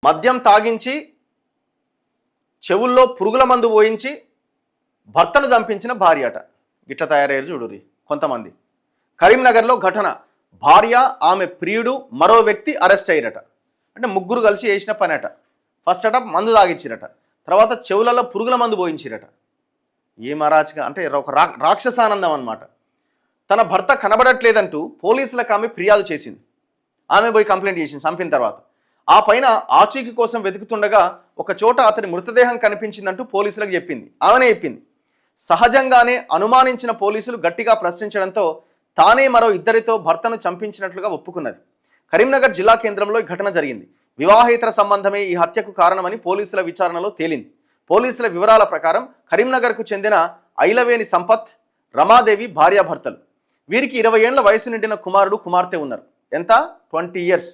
మద్యం తాగించి చెవుల్లో పురుగుల మందు పోయించి భర్తను చంపించిన భార్య అట. గిట్ల తయారయ్యారు చూడురి కొంతమంది. కరీంనగర్లో ఘటన, భార్య ఆమె ప్రియుడు మరో వ్యక్తి అరెస్ట్ అయ్యారట. అంటే ముగ్గురు కలిసి చేసిన పని అట. ఫస్ట్ అట మందు తాగించిరట, తర్వాత చెవులలో పురుగుల మందు పోయించిరట. ఏం అరాచక అంటే ఒక రాక్షసానందం అన్నమాట. తన భర్త కనబడట్లేదంటూ పోలీసులకు ఆమె ఫిర్యాదు చేసింది. ఆమె పోయి కంప్లైంట్ చేసింది చంపిన తర్వాత. ఆ పైన ఆచూకీ కోసం వెతుకుతుండగా ఒక చోట అతని మృతదేహం కనిపించిందంటూ పోలీసులకు చెప్పింది. ఆమెనే చెప్పింది. సహజంగానే అనుమానించిన పోలీసులు గట్టిగా ప్రశ్నించడంతో తానే మరో ఇద్దరితో భర్తను చంపించినట్లుగా ఒప్పుకున్నది. కరీంనగర్ జిల్లా కేంద్రంలో ఈ ఘటన జరిగింది. వివాహేతర సంబంధమే ఈ హత్యకు కారణమని పోలీసుల విచారణలో తేలింది. పోలీసుల వివరాల ప్రకారం కరీంనగర్కు చెందిన ఐలవేని సంపత్, రమాదేవి భార్యాభర్తలు. వీరికి 20 ఏళ్ల వయసు నిండిన కుమారుడు కుమార్తె ఉన్నారు. ఎంత? 20 ఇయర్స్.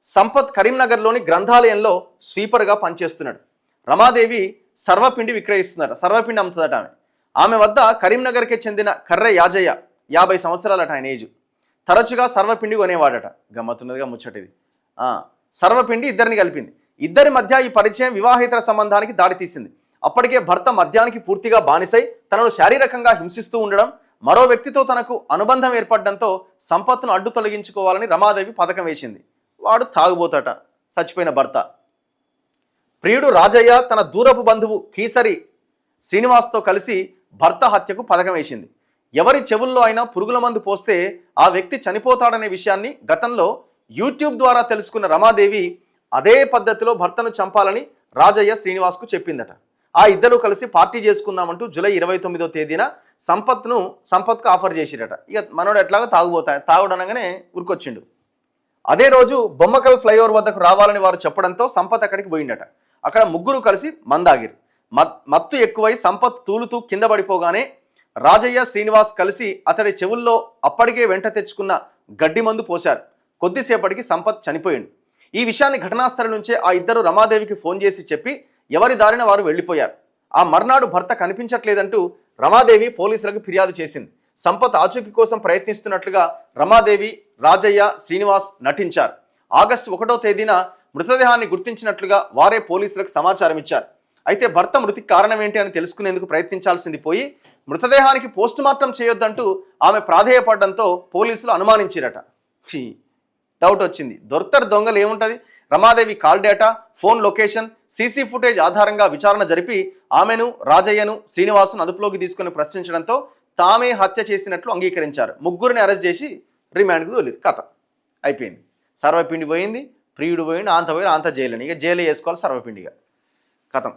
సంపత్ కరీంనగర్లోని గ్రంథాలయంలో స్వీపర్గా పనిచేస్తున్నాడు. రమాదేవి సర్వపిండి విక్రయిస్తున్నాడు. సర్వపిండి అమ్ముతుందట ఆమె. ఆమె వద్ద కరీంనగర్కే చెందిన కర్రె యాజయ్య, 50 సంవత్సరాలట ఆయన ఏజు. తరచుగా సర్వపిండి కొనేవాడట. గమ్మత్తున్నదిగా ముచ్చటిది. సర్వపిండి ఇద్దరిని కలిపింది. ఇద్దరి మధ్య ఈ పరిచయం వివాహేతర సంబంధానికి దారితీసింది. అప్పటికే భర్త మద్యానికి పూర్తిగా బానిసై తనను శారీరకంగా హింసిస్తూ ఉండడం, మరో వ్యక్తితో తనకు అనుబంధం ఏర్పడడంతో సంపత్తును అడ్డు తొలగించుకోవాలని రమాదేవి పథకం వేసింది. వాడు తాగుబోతట, చచ్చిపోయిన భర్త. ప్రియుడు రాజయ్య తన దూరపు బంధువు కీసరి శ్రీనివాస్తో కలిసి భర్త హత్యకు పథకం వేసింది. ఎవరి చెవుల్లో అయినా పురుగుల మందు పోస్తే ఆ వ్యక్తి చనిపోతాడనే విషయాన్ని గతంలో యూట్యూబ్ ద్వారా తెలుసుకున్న రమాదేవి అదే పద్ధతిలో భర్తను చంపాలని రాజయ్య శ్రీనివాస్కు చెప్పిందట. ఆ ఇద్దరు కలిసి పార్టీ చేసుకుందామంటూ జూలై 29వ తేదీన సంపత్కు ఆఫర్ చేసిరట. ఇక మనోడు ఎట్లాగో తాగుడనగానే ఉరికొచ్చిండు. అదే రోజు బొమ్మకల్ ఫ్లైఓవర్ వద్దకు రావాలని వారు చెప్పడంతో సంపత్ అక్కడికి పోయిండట. అక్కడ ముగ్గురు కలిసి మందాగిరు. మత్తు ఎక్కువై సంపత్ తూలుతూ కింద పడిపోగానే రాజయ్య శ్రీనివాస్ కలిసి అతడి చెవుల్లో అప్పటికే వెంట తెచ్చుకున్న గడ్డి మందు పోశారు. కొద్దిసేపటికి సంపత్ చనిపోయిండు. ఈ విషయాన్ని ఘటనాస్థలం నుంచే ఆ ఇద్దరు రమాదేవికి ఫోన్ చేసి చెప్పి ఎవరి దారిన వారు వెళ్ళిపోయారు. ఆ మర్నాడు భర్త కనిపించట్లేదంటూ రమాదేవి పోలీసులకు ఫిర్యాదు చేసింది. సంపత్ ఆచూకీ కోసం ప్రయత్నిస్తున్నట్లుగా రమాదేవి, రాజయ్య, శ్రీనివాస్ నటించారు. ఆగస్టు 1వ తేదీన మృతదేహాన్ని గుర్తించినట్లుగా వారే పోలీసులకు సమాచారం ఇచ్చారు. అయితే భర్త మృతికి కారణం ఏంటి అని తెలుసుకునేందుకు ప్రయత్నించాల్సింది పోయి మృతదేహానికి పోస్టుమార్టం చేయొద్దంటూ ఆమె ప్రాధేయపడడంతో పోలీసులు అనుమానించిరట. డౌట్ వచ్చింది. దొరకరు దొంగలు ఏముంటుంది. Ramadevi call data, phone location, CC footage ఆధారంగా విచారణ జరిపి ఆమెను, రాజయ్యను, శ్రీనివాసును అదుపులోకి తీసుకుని ప్రశ్నించడంతో తామే హత్య చేసినట్లు అంగీకరించారు. ముగ్గురిని అరెస్ట్ చేసి రిమాండ్కు తోలిరు. కథ అయిపోయింది. సర్వపిండి పోయింది, ప్రియుడు పోయింది, అంత జైలు. ఇక జైలు వేసుకోవాలి సర్వపిండిగా. కథం.